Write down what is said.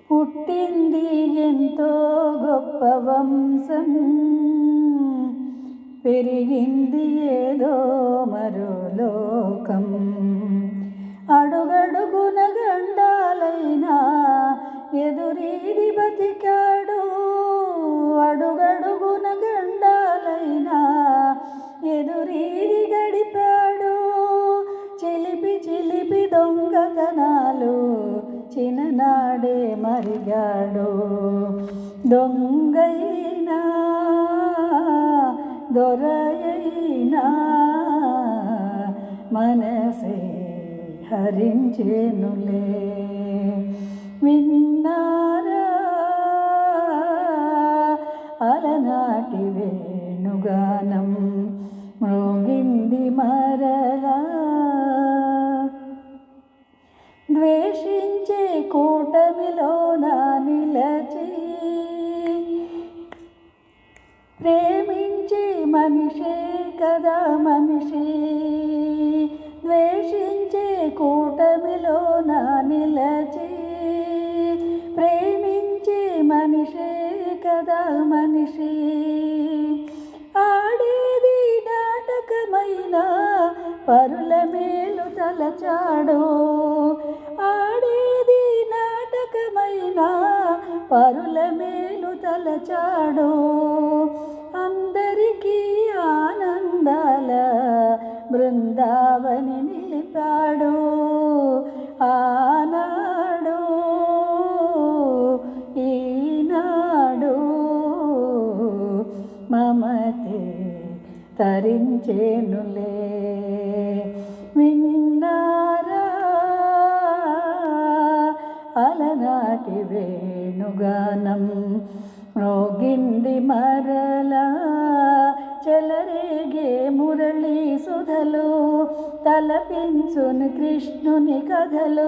పుట్టింది ఎంతో గొప్ప వంశం, పెరిగింది ఏదో మరో లోకం. అడుగడుగున గండాలైనా ఎదురీది బతికాడు, అడుగడుగున గండాలైనా ఎదురీది గడిపాడు. చిలిపి చిలిపి దొంగతనాలు చిన్ననాడే మరిగాడు. దొంగైనా దొరయైనా మనసే హరించేనులే. విన్నారా అలనాటి వేణుగానం, మ్రోగింది మరలా. ద్వేషించే కూటమిలోన నిలచి, ప్రేమించే మనిషే కదా మనిషి. ద్వేషించే కూటమిలోన నిలచి, ప్రేమించే మనిషే కదా మనిషి. ఆడేది నాటకమైన పరుల మేలు తలచాడు, ఆడేది నాటకమైన పరుల మేలు తలచాడు. అందరికీ ఆనందాల బృందావని నిలిపాడు. ఆనాడు ఈనాడు మమతే తరించేనులే. విన్నారా అలనాటి వేణుగానం, మ్రోగింది మరలా. చెలరేగే మురళీ సుధలు, తలపించుని కృష్ణుని కథలు.